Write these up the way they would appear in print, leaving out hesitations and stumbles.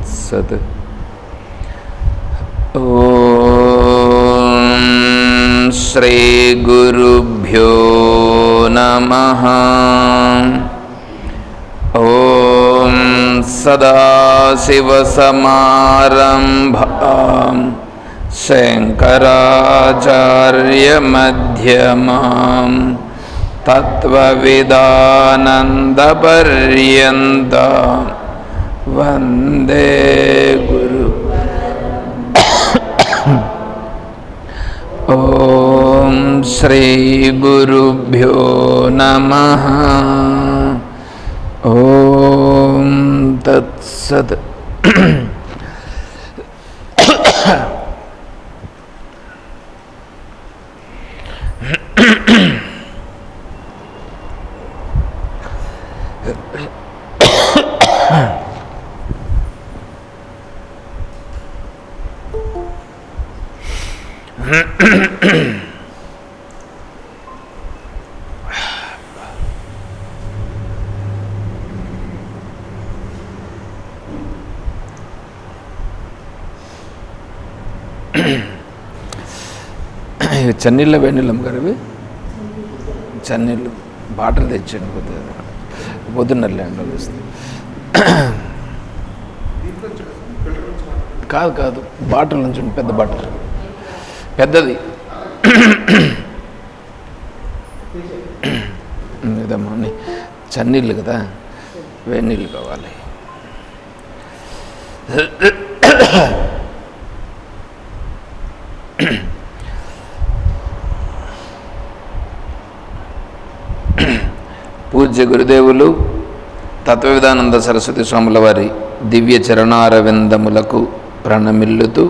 తత్సత్. ఓం శ్రీ గురుభ్యో నమః. ఓం సదాశివసమారంభాం శంకరాచార్యమధ్యమాం తత్వవిదానందపర్యంతం వందే గురు. ఓం శ్రీ గురుభ్యో నమః. ఓం తత్సత్. చన్నీళ్ళ వేణీళ్ళం గారు, ఇవి చన్నీళ్ళు బాటలు తెచ్చండి. పొద్దున్నర్లేండి కాదు బాటిల్ నుంచి పెద్ద బాటిల్, పెద్దది ఇదమ్మా. చన్నీళ్ళు కదా, వేణీళ్ళు కావాలి. పూజ్య గురుదేవులు తత్వవిధానంద సరస్వతి స్వాముల వారి దివ్య చరణారవిందములకు ప్రణమిల్లుతూ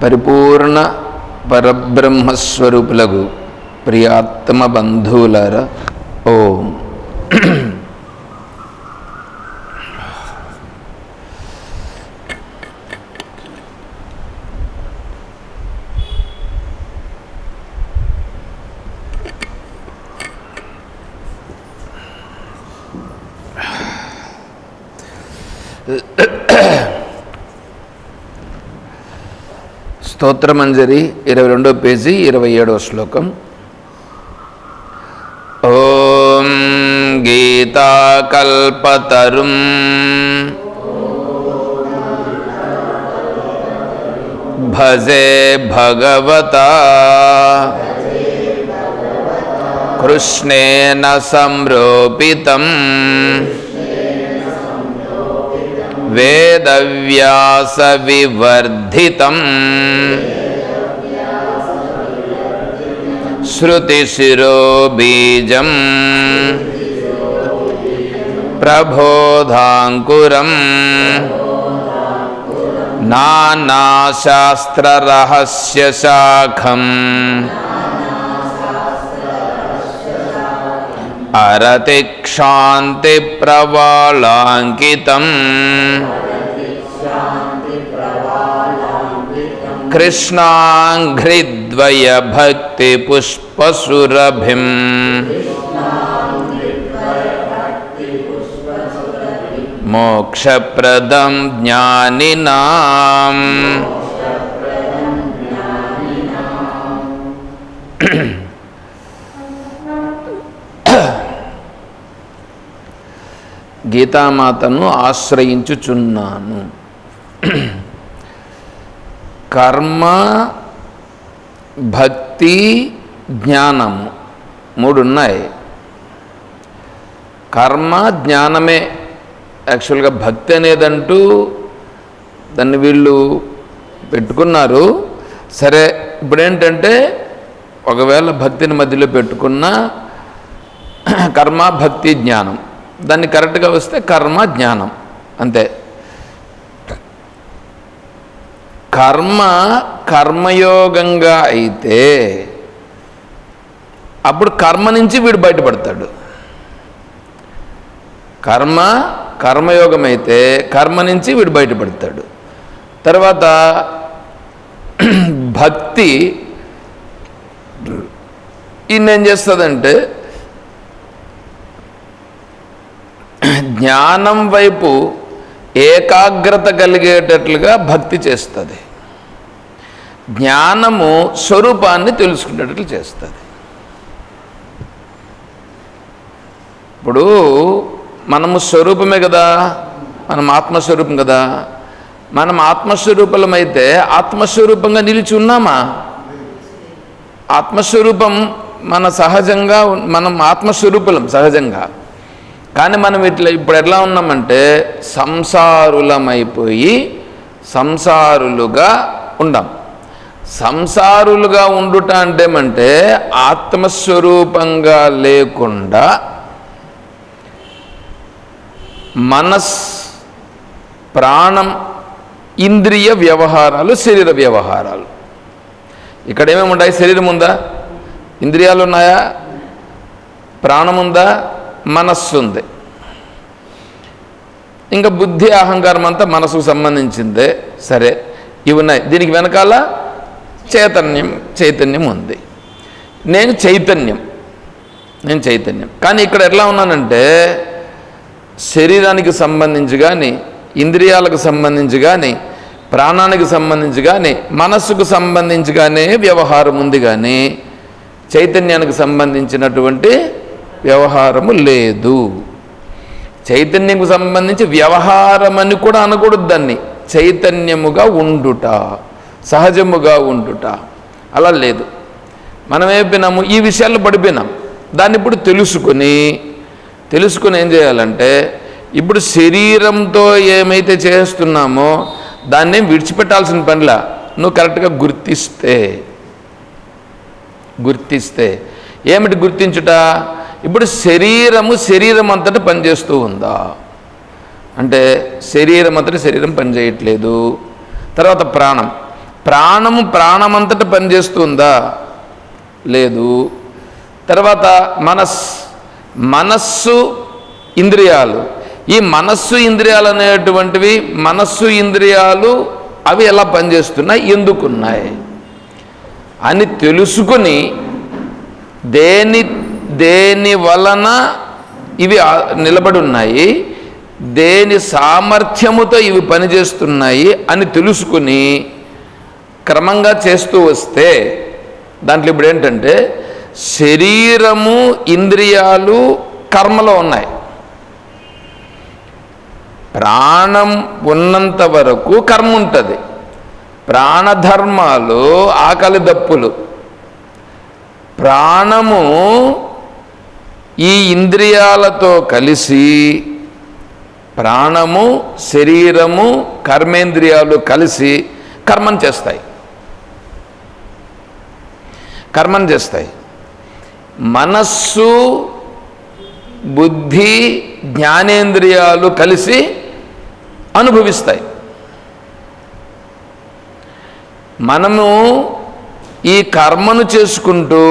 పరిపూర్ణ పరబ్రహ్మస్వరూపులకు ప్రియాత్మ బంధువులారా, ఓం. స్తోత్రమంజరి 22వ పేజీ 27వ శ్లోకం. ఓం గీతాకల్పతరుం భజే భగవతా కృష్ణేన సంరోపితం వేదవ్యాస వివర్ధితం శృతిశిరోబీజం ప్రబోధాంకురం నానాశాస్త్రరహస్యశాఖం అరతిక్షాంతి ప్రవాళాంకితం కృష్ణాంఘ్రిద్వయ భక్తి పుష్పసురభిం మోక్షప్రదం జ్ఞానినాం. గీతామాతను ఆశ్రయించుచున్నాను. కర్మ, భక్తి, జ్ఞానము 3 ఉన్నాయి. కర్మ జ్ఞానమే యాక్చువల్గా. భక్తి అనేదంటూ దాన్ని వీళ్ళు పెట్టుకున్నారు. సరే, ఇప్పుడేంటంటే ఒకవేళ భక్తిని మధ్యలో పెట్టుకున్న కర్మ, భక్తి, జ్ఞానం, దాన్ని కరెక్ట్గా వస్తే కర్మ జ్ఞానం అంతే. కర్మ కర్మయోగంగా అయితే అప్పుడు కర్మ నుంచి వీడు బయటపడతాడు. కర్మ కర్మయోగం అయితే కర్మ నుంచి వీడు బయటపడతాడు. తర్వాత భక్తి ఈయనేం చేస్తుందంటే జ్ఞానం వైపు ఏకాగ్రత కలిగేటట్లుగా భక్తి చేస్తుంది. జ్ఞానము స్వరూపాన్ని తెలుసుకునేటట్లు చేస్తుంది. ఇప్పుడు మనము స్వరూపమే కదా, మనం ఆత్మస్వరూపం కదా. మనం ఆత్మస్వరూపమైతే ఆత్మస్వరూపంగా నిలిచి ఉన్నామా? ఆత్మస్వరూపం మన సహజంగా, మనం ఆత్మస్వరూపులం సహజంగా. కానీ మనం ఇప్పుడు ఎట్లా ఉన్నామంటే సంసారులమైపోయి సంసారులుగా ఉండాం. సంసారులుగా ఉండుట అంటే ఆత్మస్వరూపంగా లేకుండా మనస్, ప్రాణం, ఇంద్రియ వ్యవహారాలు, శరీర వ్యవహారాలు. ఇక్కడ ఏమేమి ఉంటాయి? శరీరం ఉందా? ఇంద్రియాలు ఉన్నాయా? ప్రాణం ఉందా? మనస్సు ఉంది. ఇంకా బుద్ధి, అహంకారం అంతా మనసుకు సంబంధించిందే. సరే, ఇవి ఉన్నాయి. దీనికి వెనకాల చైతన్యం ఉంది. నేను చైతన్యం. కానీ ఇక్కడ ఎట్లా ఉన్నానంటే శరీరానికి సంబంధించి కానీ, ఇంద్రియాలకు సంబంధించి కానీ, ప్రాణానికి సంబంధించి కానీ, మనస్సుకు సంబంధించి కానీ వ్యవహారం ఉంది. కానీ చైతన్యానికి సంబంధించినటువంటి వ్యవహారము లేదు. చైతన్యంకు సంబంధించి వ్యవహారం అని కూడా అనకూడదు. దాన్ని చైతన్యముగా ఉండుట, సహజముగా ఉండుట అలా లేదు. మనం ఏమైపోయినాము? ఈ విషయాల్లో పడిపోయినాం. దాన్ని ఇప్పుడు తెలుసుకుని ఏం చేయాలంటే, ఇప్పుడు శరీరంతో ఏమైతే చేస్తున్నామో దాన్ని విడిచిపెట్టాల్సిన పనిలా. నువ్వు కరెక్ట్గా గుర్తిస్తే ఏమిటి గుర్తించుట? ఇప్పుడు శరీరం అంతటా పనిచేస్తూ ఉందా అంటే శరీరం పనిచేయట్లేదు. తర్వాత ప్రాణమంతటా పనిచేస్తుందా? లేదు. తర్వాత మనస్సు, ఇంద్రియాలు. ఈ మనస్సు, ఇంద్రియాలు అనేటువంటివి, ఇంద్రియాలు అవి ఎలా పనిచేస్తున్నాయి, ఎందుకున్నాయి అని తెలుసుకొని దేని వలన ఇవి నిలబడి ఉన్నాయి, దేని సామర్థ్యముతో ఇవి పనిచేస్తున్నాయి అని తెలుసుకుని క్రమంగా చేస్తూ వస్తే దాంట్లో ఇప్పుడు ఏంటంటే శరీరము, ఇంద్రియాలు కర్మలో ఉన్నాయి. ప్రాణం ఉన్నంత వరకు కర్మ ఉంటుంది. ప్రాణధర్మాలు, ఆకలి దప్పులు. ప్రాణము ఈ ఇంద్రియాలతో కలిసి, ప్రాణము, శరీరము, కర్మేంద్రియాలు కలిసి కర్మను చేస్తాయి. మనస్సు, బుద్ధి, జ్ఞానేంద్రియాలు కలిసి అనుభవిస్తాయి. మనము ఈ కర్మను చేసుకుంటూ,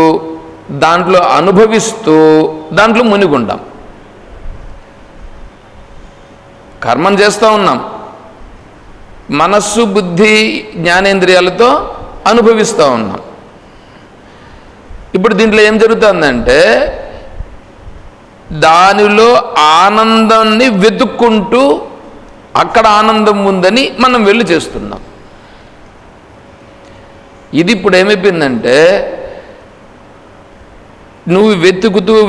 దాంట్లో అనుభవిస్తూ, దాంట్లో మునిగుంటాం. కర్మను చేస్తూ ఉన్నాం, మనస్సు, బుద్ధి, జ్ఞానేంద్రియాలతో అనుభవిస్తూ ఉన్నాం. ఇప్పుడు దీంట్లో ఏం జరుగుతుందంటే దానిలో ఆనందాన్ని వెతుక్కుంటూ అక్కడ ఆనందం ఉందని మనం వెళ్ళి చేస్తున్నాం. ఇది ఇప్పుడు ఏమైపోయిందంటే నువ్వు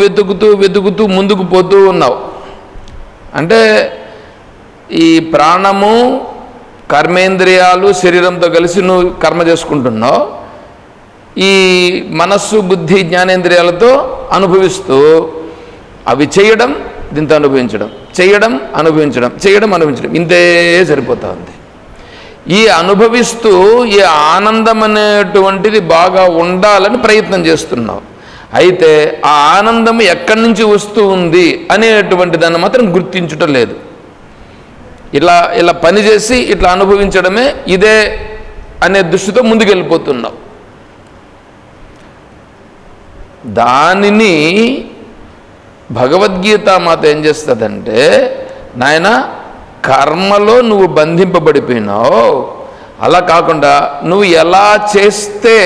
వెతుకుతూ ముందుకు పోతూ ఉన్నావు. అంటే ఈ ప్రాణము, కర్మేంద్రియాలు, శరీరంతో కలిసి నువ్వు కర్మ చేసుకుంటున్నావు. ఈ మనస్సు, బుద్ధి, జ్ఞానేంద్రియాలతో అనుభవిస్తూ అవి చేయడం, దీంతో అనుభవించడం, చేయడం, అనుభవించడం ఇంతే సరిపోతా ఉంది. ఈ అనుభవిస్తూ ఈ ఆనందం అనేటువంటిది బాగా ఉండాలని ప్రయత్నం చేస్తున్నావు. అయితే ఆ ఆనందం ఎక్కడి నుంచి వస్తూ ఉంది అనేటువంటి దాన్ని మాత్రం గుర్తించటం లేదు. ఇలా పనిచేసి ఇట్లా అనుభవించడమే ఇదే అనే దృష్టితో ముందుకెళ్ళిపోతున్నావు. దానిని భగవద్గీత మాత ఏం చేస్తుందంటే, నాయన కర్మలో నువ్వు బంధింపబడిపోయినావు, అలా కాకుండా నువ్వు ఎలా చేస్తే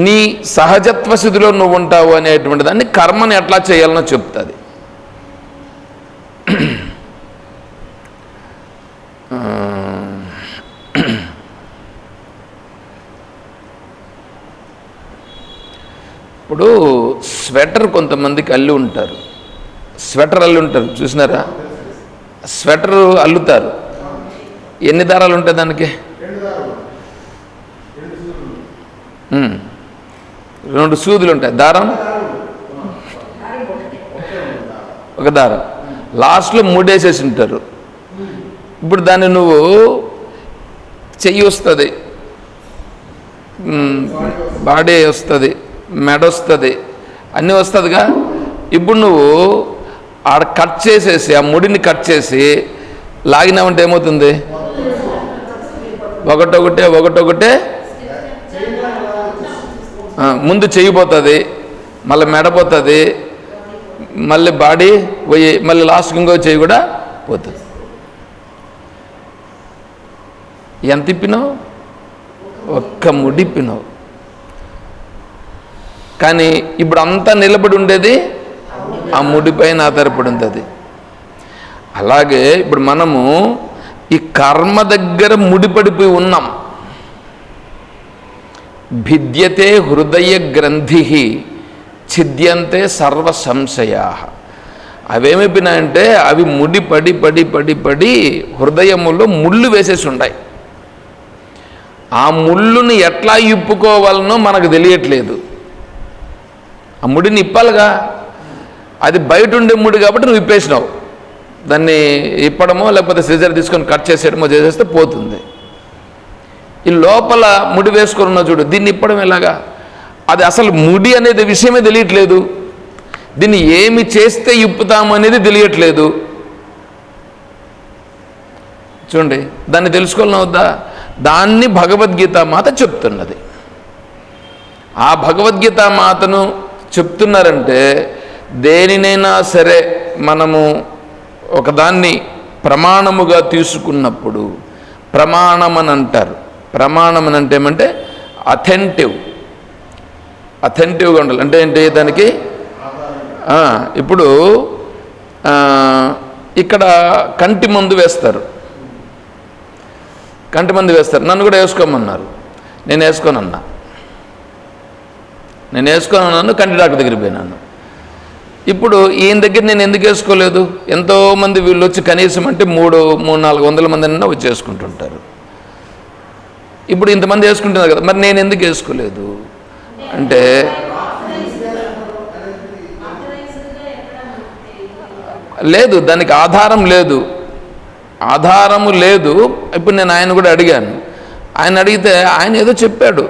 నీ సహజత్వ స్థితిలో నువ్వు ఉంటావు అనేటువంటి దాన్ని కర్మని ఎట్లా చేయాలనో చెప్తుంది. ఇప్పుడు స్వెటర్ కొంతమందికి అల్లి ఉంటారు, స్వెటర్ అల్లి ఉంటారు, చూసినారా? స్వెటర్ అల్లుతారు. ఎన్ని దారాలు ఉంటాయి దానికి? 2 సూదులు ఉంటాయి. దారం ఒక దారం, లాస్ట్లో 3 వేసేసి ఉంటారు. ఇప్పుడు దాన్ని నువ్వు చెయ్యి వస్తుంది, బాడీ వస్తుంది, మెడ వస్తుంది, అన్నీ వస్తుందిగా. ఇప్పుడు నువ్వు ఆడ కట్ చేసేసి ఆ ముడిని కట్ చేసి లాగినామంటే ఏమవుతుంది? ఒకటొకటే ముందు చెయ్యిపోతుంది, మళ్ళీ మెడపోతుంది, మళ్ళీ బాడీ పోయి మళ్ళీ లాస్ట్కి ఇంకో చెయ్యి కూడా పోతుంది. ఎంత ఇప్పినావు? ఒక్క ముడి ఇప్పినావు. కానీ ఇప్పుడు అంతా నిలబడి ఉండేది ఆ ముడిపైన ఆధారపడి ఉంటుంది. అలాగే ఇప్పుడు మనము ఈ కర్మ దగ్గర ముడిపడిపోయి ఉన్నాం. భిద్యతే హృదయ గ్రంథి ఛిద్యంతే సర్వ సంశయా. అవేమైపోయినాయంటే అవి ముడి పడి పడి పడి పడి హృదయములో ముళ్ళు వేసేసి ఉన్నాయి. ఆ ముళ్ళుని ఎట్లా ఇప్పుకోవాలనో మనకు తెలియట్లేదు. ఆ ముడిని ఇప్పాలిగా. అది బయట ఉండే ముడి కాబట్టి నువ్వు ఇప్పేసినావు. దాన్ని ఇప్పడమో లేకపోతే సిజర్ తీసుకొని కట్ చేసేయడమో చేసేస్తే పోతుంది. ఈ లోపల ముడి వేసుకొని ఉన్నా చూడు, దీన్ని ఇప్పడం ఎలాగా? అది అసలు ముడి అనేది విషయమే తెలియట్లేదు. దీన్ని ఏమి చేస్తే ఇప్పుతాము అనేది తెలియట్లేదు. చూడండి, దాన్ని తెలుసుకోవాలని వద్దా? దాన్ని భగవద్గీత మాత చెప్తున్నది. ఆ భగవద్గీత మాతను చెప్తున్నారంటే దేనినైనా సరే మనము ఒకదాన్ని ప్రమాణముగా తీసుకున్నప్పుడు, ప్రమాణం అని అంటారు. ప్రమాణం అని అంటే ఏమంటే అథెంటివ్గా ఉండాలి. అంటే ఏంటి దానికి? ఇప్పుడు ఇక్కడ కంటి మందు వేస్తారు, నన్ను కూడా వేసుకోమన్నారు. నేను వేసుకోనన్నాను, కంటి డాక్టర్ దగ్గరికి పోయినాను. ఇప్పుడు ఈయన దగ్గర నేను ఎందుకు వేసుకోలేదు? ఎంతోమంది వీళ్ళు వచ్చి కనీసం అంటే 300-400 మంది అన్నా వచ్చి వేసుకుంటుంటారు. ఇప్పుడు ఇంతమంది వేసుకుంటున్నారు కదా, మరి నేను ఎందుకు వేసుకోలేదు అంటే లేదు, దానికి ఆధారము లేదు. ఇప్పుడు నేను ఆయన కూడా అడిగాను. ఆయన అడిగితే ఆయన ఏదో చెప్పాడు,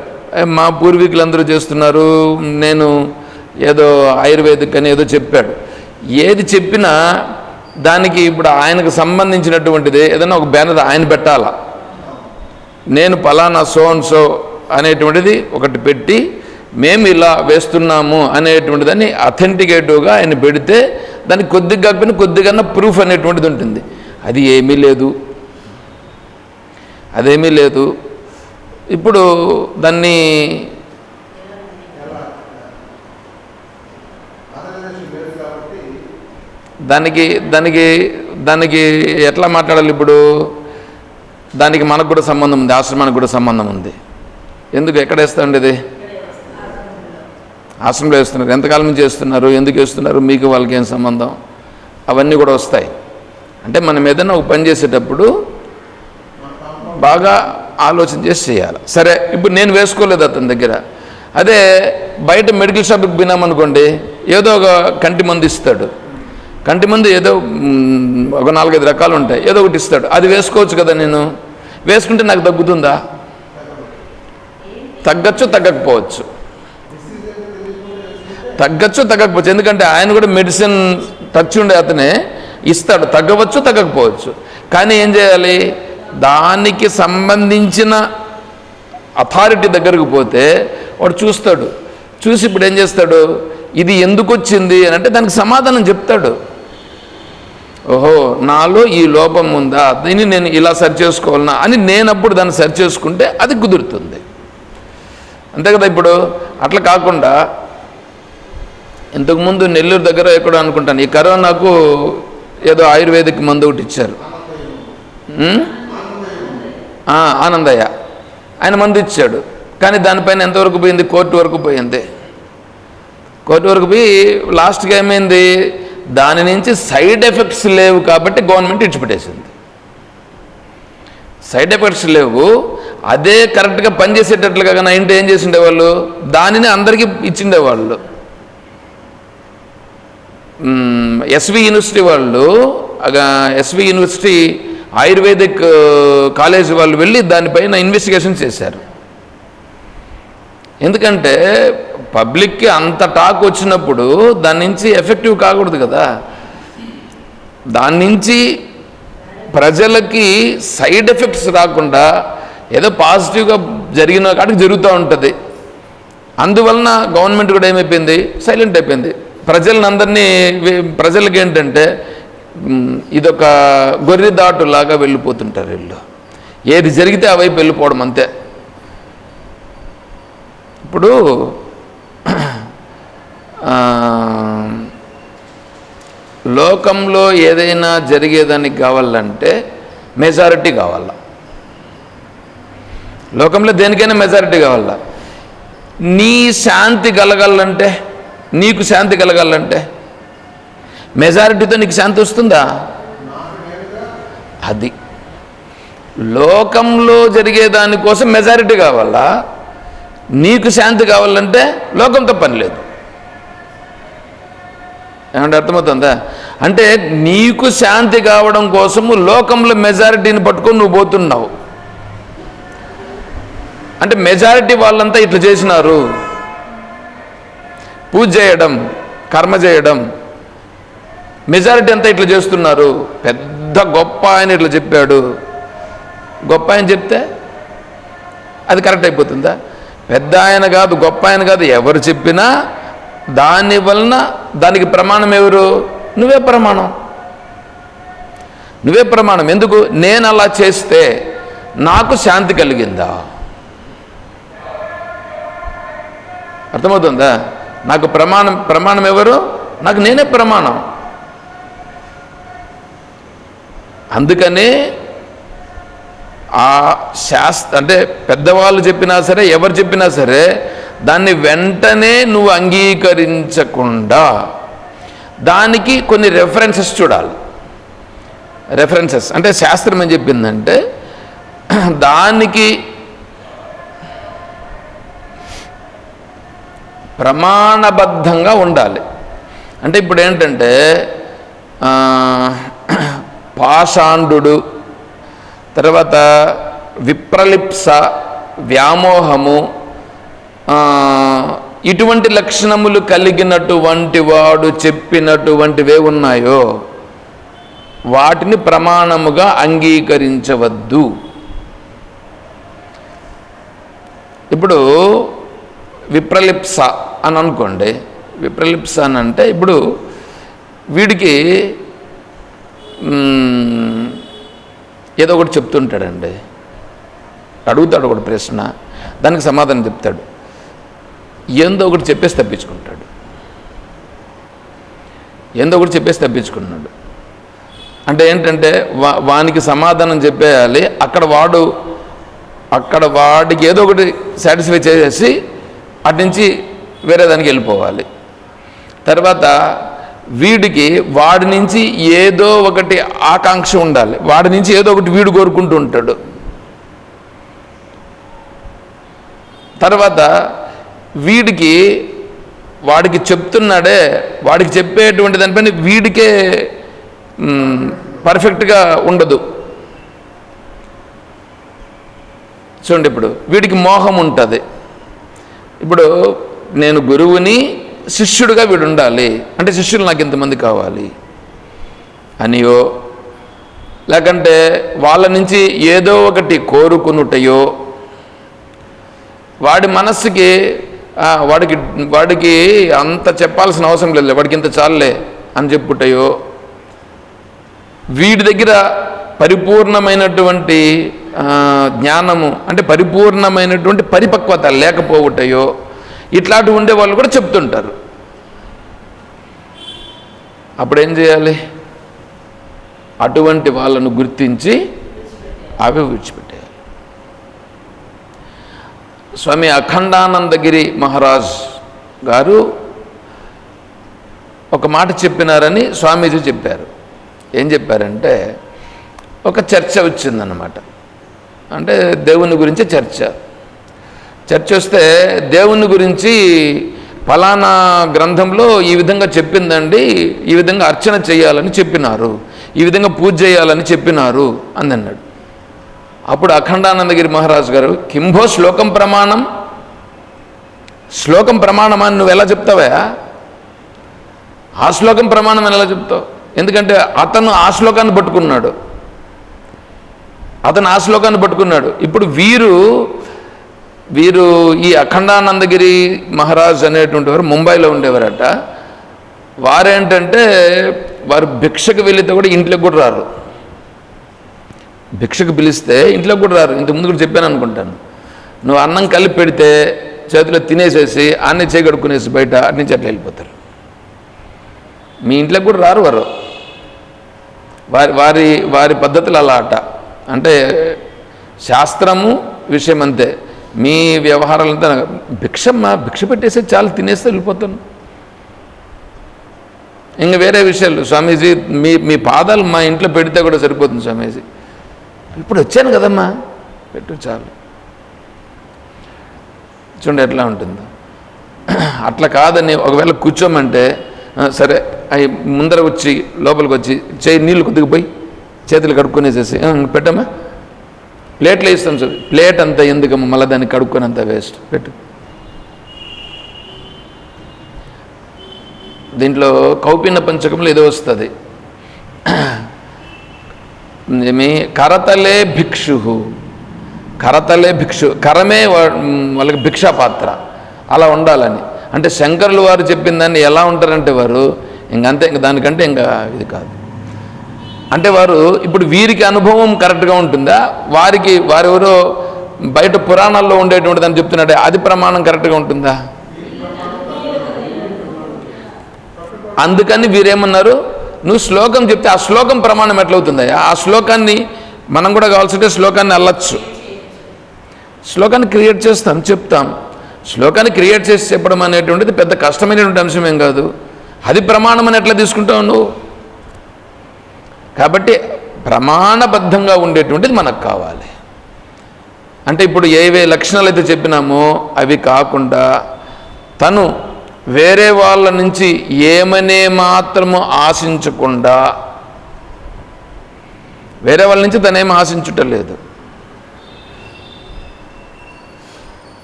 మా పూర్వీకులందరూ చేస్తున్నారు, నేను ఏదో ఆయుర్వేదిక్ అని ఏదో చెప్పాడు. ఏది చెప్పినా దానికి ఇప్పుడు ఆయనకు సంబంధించినటువంటిది ఏదైనా ఒక బ్యానర్ ఆయన పెట్టాలా. నేను పలానా సో అండ్ సో అనేటువంటిది ఒకటి పెట్టి మేము ఇలా వేస్తున్నాము అనేటువంటిదని అథెంటికేటివ్గా ఆయన పెడితే దానికి కొద్దిగా కాకపోయినా కొద్దిగా ప్రూఫ్ అనేటువంటిది ఉంటుంది. అది అదేమీ లేదు. ఇప్పుడు దాన్ని దానికి ఎట్లా మాట్లాడాలి? ఇప్పుడు దానికి మనకు కూడా సంబంధం ఉంది, ఆశ్రమానికి కూడా సంబంధం ఉంది. ఎందుకు? ఎక్కడ వేస్తూ ఉండేది? ఆశ్రమంలో వేస్తున్నారు. ఎంతకాలం నుంచి చేస్తున్నారు, ఎందుకు వేస్తున్నారు, మీకు వాళ్ళకి ఏం సంబంధం? అవన్నీ కూడా వస్తాయి. అంటే మనం ఏదైనా ఒక పని చేసేటప్పుడు బాగా ఆలోచన చేసి చేయాలి. సరే, ఇప్పుడు నేను వేసుకోలేదు అతని దగ్గర. అదే బయట మెడికల్ షాప్కి పోయినామనుకోండి, ఏదో ఒక కంటి మందు ఇస్తాడు. కంటి మందు ఏదో ఒక 4-5 రకాలు ఉంటాయి, ఏదో ఒకటి ఇస్తాడు. అది వేసుకోవచ్చు కదా. నేను వేసుకుంటే నాకు తగ్గుతుందా? తగ్గచ్చు, తగ్గకపోవచ్చు. ఎందుకంటే ఆయన కూడా మెడిసిన్ టచ్ ఉండే అతనే ఇస్తాడు. తగ్గవచ్చు, తగ్గకపోవచ్చు. కానీ ఏం చేయాలి? దానికి సంబంధించిన అథారిటీ దగ్గరకు పోతే వాడు చూస్తాడు. చూసి ఇప్పుడు ఏం చేస్తాడు? ఇది ఎందుకు వచ్చింది అని అంటే దానికి సమాధానం చెప్తాడు. ఓహో, నాలో ఈ లోపం ఉందా, దీన్ని నేను ఇలా సరి చేసుకోవాలన్నా అని నేనప్పుడు దాన్ని సరి చేసుకుంటే అది కుదురుతుంది. అంతే కదా. ఇప్పుడు అట్లా కాకుండా ఇంతకుముందు నెల్లూరు దగ్గర ఎక్కడో అనుకుంటాను, ఈ కరోనాకు ఏదో ఆయుర్వేదిక్ మందు ఒకటి ఇచ్చారు. ఆయన మందు ఇచ్చాడు. కానీ దానిపైన ఎంతవరకు పోయింది? కోర్టు వరకు పోయింది. కోర్టు వరకు పోయి లాస్ట్గా ఏమైంది, దాని నుంచి సైడ్ ఎఫెక్ట్స్ లేవు కాబట్టి గవర్నమెంట్ ఇచ్చిపెట్టేసింది. సైడ్ ఎఫెక్ట్స్ లేవు, అదే కరెక్ట్గా పనిచేసేటట్లుగా కానీ ఇంటి ఏం చేసి ఉండేవాళ్ళు, దానిని అందరికీ ఇచ్చిండేవాళ్ళు. ఎస్వి యూనివర్సిటీ వాళ్ళు, ఎస్వి యూనివర్సిటీ ఆయుర్వేదిక్ కాలేజ్ వాళ్ళు వెళ్ళి దానిపైన ఇన్వెస్టిగేషన్ చేశారు. ఎందుకంటే పబ్లిక్కి అంత టాక్ వచ్చినప్పుడు దాని నుంచి ఎఫెక్టివ్ కాకూడదు కదా, దాని నుంచి ప్రజలకి సైడ్ ఎఫెక్ట్స్ రాకుండా ఏదో పాజిటివ్గా జరిగిన కాడికి జరుగుతూ ఉంటుంది. అందువలన గవర్నమెంట్ కూడా ఏమైపోయింది, సైలెంట్ అయిపోయింది. ప్రజలకి ఏంటంటే ఇదొక గొర్రె దాటులాగా వెళ్ళిపోతుంటారు వీళ్ళు, ఏది జరిగితే ఆ వైపు వెళ్ళిపోవడం అంతే. ఇప్పుడు లోకంలో ఏదైనా జరిగేదానికి కావాలంటే మెజారిటీ కావాలా, లోకంలో దేనికైనా మెజారిటీ కావాలా. నీ శాంతి కలగాలంటే, నీకు శాంతి కలగాలంటే మెజారిటీతో నీకు శాంతి వస్తుందా? అది లోకంలో జరిగేదానికోసం మెజారిటీ కావాలా, నీకు శాంతి కావాలంటే లోకంతో పని లేదు. ఏమంటే అర్థమవుతుందా? అంటే నీకు శాంతి కావడం కోసము లోకంలో మెజారిటీని పట్టుకొని నువ్వు పోతున్నావు. అంటే మెజారిటీ వాళ్ళంతా ఇట్లా చేసినారు, పూజ చేయడం, కర్మ చేయడం, మెజారిటీ అంతా ఇట్లా చేస్తున్నారు. పెద్ద గొప్ప ఆయన ఇట్లా చెప్పాడు, గొప్ప ఆయన చెప్తే అది కరెక్ట్ అయిపోతుందా? పెద్ద ఆయన కాదు, గొప్ప ఆయన కాదు, ఎవరు చెప్పినా దాని వలన దానికి ప్రమాణం ఎవరు? నువ్వే ప్రమాణం, నువ్వే ప్రమాణం. ఎందుకు? నేను అలా చేస్తే నాకు శాంతి కలిగిందా? అర్థమవుతుందా? నాకు ప్రమాణం ఎవరు? నాకు నేనే ప్రమాణం. అందుకనే ఆ అంటే పెద్దవాళ్ళు చెప్పినా సరే, ఎవరు చెప్పినా సరే, దాన్ని వెంటనే నువ్వు అంగీకరించకుండా దానికి కొన్ని రెఫరెన్సెస్ చూడాలి. రెఫరెన్సెస్ అంటే శాస్త్రం ఏం చెప్పిందంటే దానికి ప్రమాణబద్ధంగా ఉండాలి. అంటే ఇప్పుడు ఏంటంటే పాషాండు, తర్వాత విప్రలిప్స, వ్యామోహము, ఇటువంటి లక్షణములు కలిగినటువంటి వాడు చెప్పినటువంటివే ఉన్నాయో వాటిని ప్రమాణముగా అంగీకరించవద్దు. ఇప్పుడు విప్రలిప్స అని అనుకోండి. విప్రలిప్స అని అంటే ఇప్పుడు వీడికి ఏదో ఒకటి చెప్తుంటాడండి, అడుగుతాడు ఒకటి ప్రశ్న, దానికి సమాధానం చెప్తాడు, ఏందో ఒకటి చెప్పేసి తప్పించుకుంటాడు, ఏందో ఒకటి చెప్పేసి తప్పించుకున్నాడు. అంటే ఏంటంటే వానికి సమాధానం చెప్పేయాలి, అక్కడ వాడికి ఏదో ఒకటి సాటిస్ఫై చేసేసి అటు నుంచి వేరే దానికి వెళ్ళిపోవాలి. తర్వాత వీడికి వాడి నుంచి ఏదో ఒకటి ఆకాంక్ష ఉండాలి, వాడి నుంచి ఏదో ఒకటి వీడు కోరుకుంటూ ఉంటాడు. తర్వాత వాడికి చెప్తున్నాడే, వాడికి చెప్పేటువంటి దానిపైన వీడికే పర్ఫెక్ట్గా ఉండదు. చూడండి, ఇప్పుడు వీడికి మోహం ఉంటుంది. ఇప్పుడు నేను గురువుని, శిష్యుడిగా వీడు ఉండాలి అంటే శిష్యులు నాకు ఇంతమంది కావాలి అనియో, లేకంటే వాళ్ళ నుంచి ఏదో ఒకటి కోరుకునుటయో, వాడి మనస్సుకి వాడికి అంత చెప్పాల్సిన అవసరం లేదు, వాడికి ఇంత చాలే అని చెప్పుటయో, వీడి దగ్గర పరిపూర్ణమైనటువంటి జ్ఞానము అంటే పరిపూర్ణమైనటువంటి పరిపక్వత లేకపోవటయో, ఇట్లాంటివి ఉండే వాళ్ళు కూడా చెప్తుంటారు. అప్పుడేం చేయాలి? అటువంటి వాళ్ళను గుర్తించి అవి విడిచిపెట్టేయాలి. స్వామి అఖండానందగిరి మహారాజ్ గారు ఒక మాట చెప్పినారని స్వామీజీ చెప్పారు. ఏం చెప్పారంటే, ఒక చర్చ వచ్చిందన్నమాట. అంటే దేవుని గురించి చర్చ వస్తే దేవుని గురించి ఫలానా గ్రంథంలో ఈ విధంగా చెప్పిందండి, ఈ విధంగా అర్చన చేయాలని చెప్పినారు, ఈ విధంగా పూజ చేయాలని చెప్పినారు అని అన్నాడు. అప్పుడు అఖండానందగిరి మహారాజు గారు, కింభో శ్లోకం ప్రమాణం, శ్లోకం ప్రమాణమని నువ్వు ఎలా చెప్తావా? ఆ శ్లోకం ప్రమాణం ఎలా చెప్తావు? ఎందుకంటే అతను ఆ శ్లోకాన్ని పట్టుకున్నాడు. ఇప్పుడు వీరు ఈ అఖండానందగిరి మహారాజ్ అనేటువంటి వారు ముంబైలో ఉండేవారట. వారేంటంటే వారు భిక్షకు వెళితే కూడా ఇంట్లోకి కూడా రారు. భిక్షకు పిలిస్తే ఇంట్లోకి కూడా రారు. ఇంతకుముందు కూడా చెప్పాను అనుకుంటాను. నువ్వు అన్నం కలిపి పెడితే చేతిలో తినేసేసి అన్నీ చేయగడుక్కునేసి బయట అటు నుంచి అట్లా వెళ్ళిపోతారు. మీ ఇంట్లోకి కూడా రారు వారు. వారి పద్ధతులు అలా అట. అంటే శాస్త్రము విషయం అంతే, మీ వ్యవహారాలంతా భిక్ష పెట్టేసి చాలా తినేస్తే వెళ్ళిపోతాను. ఇంక వేరే విషయాలు, స్వామీజీ మీ పాదాలు మా ఇంట్లో పెడితే కూడా సరిపోతుంది స్వామీజీ, ఇప్పుడు వచ్చాను కదమ్మా పెట్టు చాలు. చూడండి ఎట్లా ఉంటుందో. అట్లా కాదని ఒకవేళ కూర్చోమంటే సరే అవి ముందర వచ్చి లోపలికి వచ్చి నీళ్ళు కొద్దిగా పోయి చేతులు కడుక్కునేసేసి పెట్టమ్మా, ప్లేట్లో ఇస్తాం సార్, ప్లేట్ అంతా ఎందుకమ్మా మళ్ళీ దాన్ని కడుక్కొని అంతా వేస్ట్, పెట్టు. దీంట్లో కౌపిన పంచకంలో ఏదో వస్తుంది, కరతలే భిక్షు, కరమే వాళ్ళకి భిక్షా పాత్ర, అలా ఉండాలని. అంటే శంకరులు వారు చెప్పిన దాన్ని ఎలా ఉంటారంటే వారు ఇంకంతే, దానికంటే ఇంకా ఇది కాదు. అంటే వారు ఇప్పుడు వీరికి అనుభవం కరెక్ట్గా ఉంటుందా, వారెవరో బయట పురాణాల్లో ఉండేటువంటి దాన్ని చెప్తున్నాడే అది ప్రమాణం కరెక్ట్గా ఉంటుందా? అందుకని వీరేమన్నారు, నువ్వు శ్లోకం చెప్తే ఆ శ్లోకం ప్రమాణం ఎట్లవుతుందా? ఆ శ్లోకాన్ని మనం కూడా కావాల్సింటే శ్లోకాన్ని అల్లచ్చు, శ్లోకాన్ని క్రియేట్ చేస్తాం, చెప్తాం. శ్లోకాన్ని క్రియేట్ చేసి చెప్పడం అనేటువంటిది పెద్ద కష్టమైనటువంటి అంశం ఏం కాదు. అది ప్రమాణం అని ఎట్లా తీసుకుంటావు నువ్వు? కాబట్టి ప్రమాణబద్ధంగా ఉండేటువంటిది మనకు కావాలి. అంటే ఇప్పుడు ఏవే లక్షణాలు అయితే చెప్పినామో అవి కాకుండా తను వేరే వాళ్ళ నుంచి ఏమనే మాత్రము ఆశించకుండా, వేరే వాళ్ళ నుంచి తనేం ఆశించుటలేదు,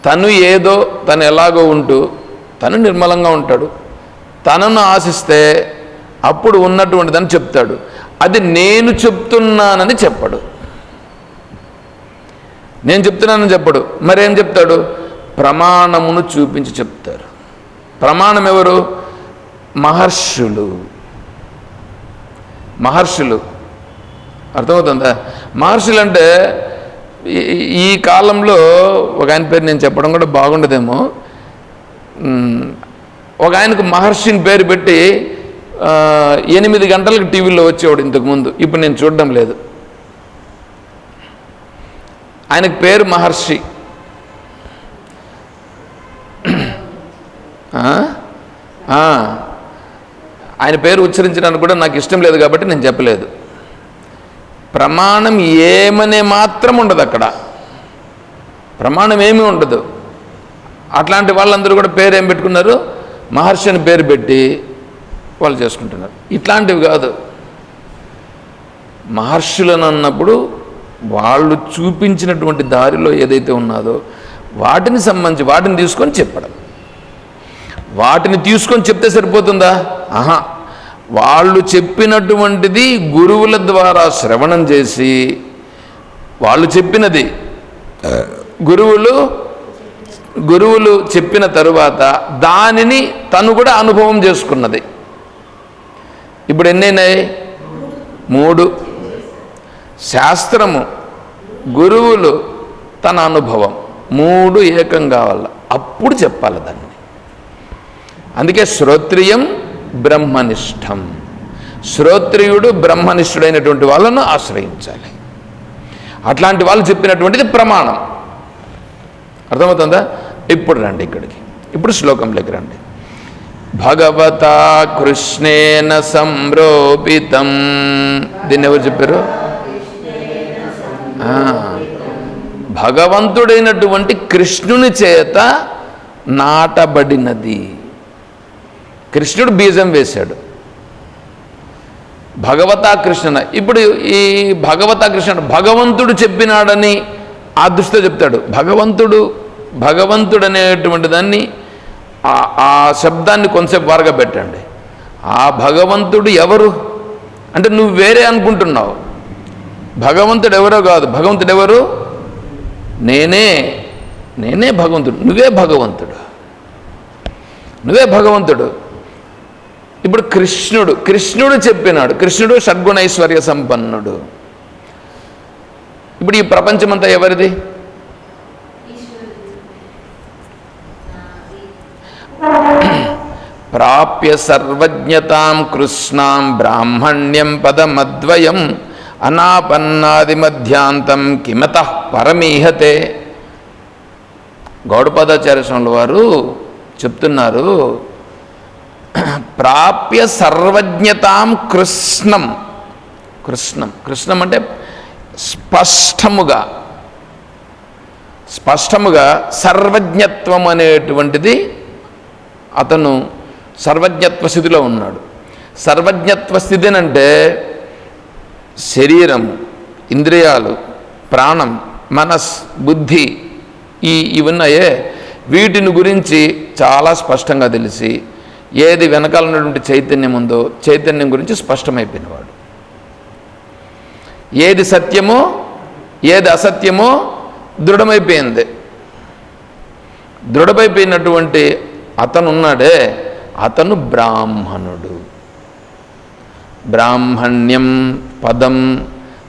తను ఏదో తను ఎలాగో ఉంటూ తను నిర్మలంగా ఉంటాడు. తనను ఆశిస్తే అప్పుడు ఉన్నటువంటిదని చెప్తాడు. అది నేను చెప్తున్నానని చెప్పడు, నేను చెప్తున్నానని చెప్పడు. మరేం చెప్తాడు? ప్రమాణమును చూపించి చెప్తారు. ప్రమాణం ఎవరు? మహర్షులు. అర్థమవుతుందా? మహర్షులు అంటే ఈ కాలంలో ఒక ఆయన పేరు నేను చెప్పడం కూడా బాగుండదేమో, ఒక ఆయనకు మహర్షిని పేరు పెట్టి 8 గంటలకు టీవీలో వచ్చేవాడు ఇంతకుముందు, ఇప్పుడు నేను చూడడం లేదు. ఆయనకు పేరు మహర్షి. ఆయన పేరు ఉచ్చరించడానికి కూడా నాకు ఇష్టం లేదు కాబట్టి నేను చెప్పలేదు. ప్రమాణం ఏమనే మాత్రం ఉండదు అక్కడ, ప్రమాణం ఏమీ ఉండదు. అట్లాంటి వాళ్ళందరూ కూడా పేరు ఏం పెట్టుకున్నారు? మహర్షి అని పేరు పెట్టి వాళ్ళు చేసుకుంటున్నారు. ఇట్లాంటివి కాదు. మహర్షులను అన్నప్పుడు వాళ్ళు చూపించినటువంటి దారిలో ఏదైతే ఉన్నదో వాటిని సంబంధించి వాటిని తీసుకొని చెప్పడం. వాటిని తీసుకొని చెప్తే సరిపోతుందా? ఆహా, వాళ్ళు చెప్పినటువంటిది గురువుల ద్వారా శ్రవణం చేసి, వాళ్ళు చెప్పినది గురువులు చెప్పిన తరువాత దానిని తను కూడా అనుభవం చేసుకున్నది. ఇప్పుడు ఎన్నైనాయి? 3. శాస్త్రము, గురువులు, తన అనుభవం, 3 ఏకం కావాలి, అప్పుడు చెప్పాలి దాన్ని. అందుకే శ్రోత్రియం బ్రహ్మనిష్టం, శ్రోత్రియుడు బ్రహ్మనిష్ఠుడైనటువంటి వాళ్ళను ఆశ్రయించాలి. అట్లాంటి వాళ్ళు చెప్పినటువంటిది ప్రమాణం. అర్థమవుతుందా? ఇప్పుడు రండి ఇక్కడికి, ఇప్పుడు శ్లోకంలోకి రండి. భగవతా కృష్ణేన సంరోపితం. దీన్ని ఎవరు చెప్పారు? భగవంతుడైనటువంటి కృష్ణుని చేత నాటబడినది. కృష్ణుడు బీజం వేశాడు. భగవతా కృష్ణ. ఇప్పుడు ఈ భగవతా కృష్ణ భగవంతుడు చెప్పినాడని ఆ దృష్టితో చెప్తాడు. భగవంతుడు అనేటువంటి దాన్ని ఆ శబ్దాన్ని కొంతసేపు వారగా పెట్టండి. ఆ భగవంతుడు ఎవరు అంటే నువ్వు వేరే అనుకుంటున్నావు. భగవంతుడు ఎవరో కాదు. భగవంతుడు ఎవరు? నేనే భగవంతుడు. నువ్వే భగవంతుడు. ఇప్పుడు కృష్ణుడు చెప్పినాడు. కృష్ణుడు షడ్గుణైశ్వర్య సంపన్నుడు. ఇప్పుడు ఈ ప్రపంచమంతా ఎవరిది? ప్రాప్య సర్వజ్ఞతాం కృష్ణాం బ్రాహ్మణ్యం పదమద్వయం అనాపన్నాది మధ్యాంతం కిమతః పరమీహతే. గౌడపాదాచార్య స్వాముల వారు చెప్తున్నారు, ప్రాప్య సర్వజ్ఞతాం కృష్ణం అంటే స్పష్టముగా సర్వజ్ఞత్వం అనేటువంటిది అతను సర్వజ్ఞత్వ స్థితిలో ఉన్నాడు. సర్వజ్ఞత్వ స్థితి అంటే శరీరము, ఇంద్రియాలు, ప్రాణం, మనస్, బుద్ధి ఇవన్నాయే వీటిని గురించి చాలా స్పష్టంగా తెలిసి ఏది వెనకాల ఉన్నటువంటి చైతన్యం ఉందో చైతన్యం గురించి స్పష్టమైపోయినవాడు. ఏది సత్యమో ఏది అసత్యమో దృఢమైపోయినటువంటి అతను ఉన్నాడే అతను బ్రాహ్మణుడు. బ్రాహ్మణ్యం పదం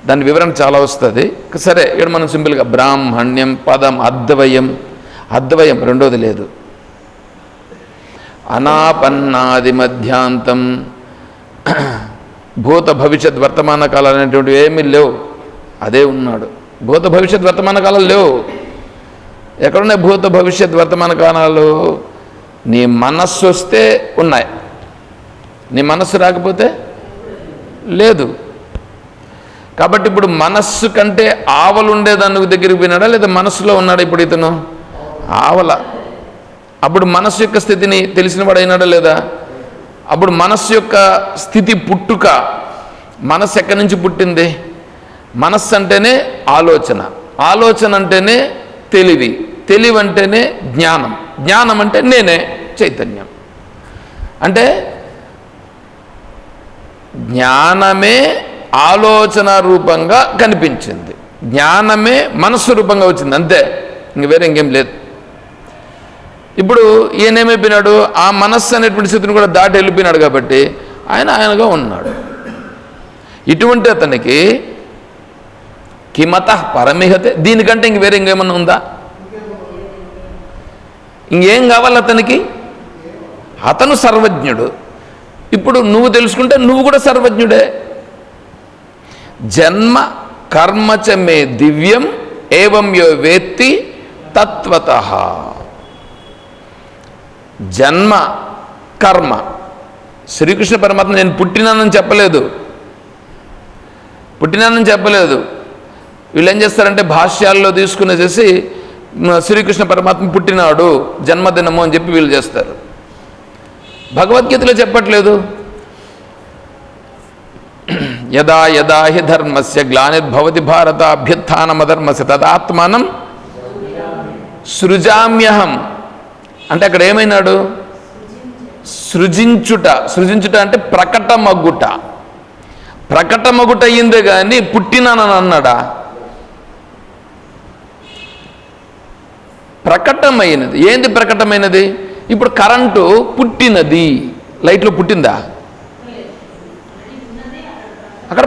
దాని వివరణ చాలా వస్తుంది. సరే ఇక్కడ మనం సింపుల్గా బ్రాహ్మణ్యం పదం అద్వయం రెండోది లేదు. అనాపన్నాది మధ్యాంతం భూత భవిష్యత్ వర్తమాన కాలాలు అనేటువంటివి ఏమీ లేవు. అదే ఉన్నాడు. భూత భవిష్యత్ వర్తమాన కాలాలు లేవు. ఎక్కడున్నాయి భూత భవిష్యత్ వర్తమాన కాలాలు? నీ మనస్సు వస్తే ఉన్నాయి, నీ మనస్సు రాకపోతే లేదు. కాబట్టి ఇప్పుడు మనస్సు కంటే ఆవలు ఉండేదానికి దగ్గరికి పోయినాడా లేదా మనస్సులో ఉన్నాడా? ఇప్పుడు ఇతను ఆవల. అప్పుడు మనస్సు యొక్క స్థితిని తెలిసినవాడు అయినాడా లేదా? అప్పుడు మనస్సు యొక్క స్థితి పుట్టుక, మనస్సు ఎక్కడి నుంచి పుట్టింది? మనస్సు అంటేనే ఆలోచన అంటేనే తెలివి అంటేనే జ్ఞానం అంటే నేనే చైతన్యం. అంటే జ్ఞానమే ఆలోచన రూపంగా కనిపించింది, జ్ఞానమే మనస్సు రూపంగా వచ్చింది, అంతే. ఇంక వేరే ఇంకేం లేదు. ఇప్పుడు ఈయనేమైపోయినాడు? ఆ మనస్సు అనేటువంటి స్థితిని కూడా దాటి వెళ్ళిపోయినాడు కాబట్టి ఆయనగా ఉన్నాడు. ఇటువంటి అతనికి కిమతః పరమిహతే. దీనికంటే ఇంక వేరే ఇంకేమన్నా ఉందా? ఇంకేం కావాలి అతనికి? అతను సర్వజ్ఞుడు. ఇప్పుడు నువ్వు తెలుసుకుంటే నువ్వు కూడా సర్వజ్ఞుడే. జన్మ కర్మచ మే దివ్యం ఏవం యో వేత్తి తత్వతః. జన్మ కర్మ. శ్రీకృష్ణ పరమాత్మ నేను పుట్టినానని చెప్పలేదు. వీళ్ళు ఏం చేస్తారంటే భాష్యాల్లో తీసుకునేసేసి శ్రీకృష్ణ పరమాత్మ పుట్టినాడు జన్మదినము అని చెప్పి వీళ్ళు చేస్తారు. భగవద్గీతలో చెప్పట్లేదు. యదా యదా హి ధర్మస్య గ్లానిర్భవతి భారత అభ్యుత్థానమధర్మస్య తదాత్మానం సృజామ్యహం. అంటే అక్కడ ఏమైనాడు? సృజించుట అంటే ప్రకటమగుట అయ్యిందే కానీ పుట్టినానని అన్నాడా? ప్రకటమైనది. ఏంది ప్రకటమైనది? ఇప్పుడు కరెంటు పుట్టినది, లైట్లో పుట్టిందా? అక్కడ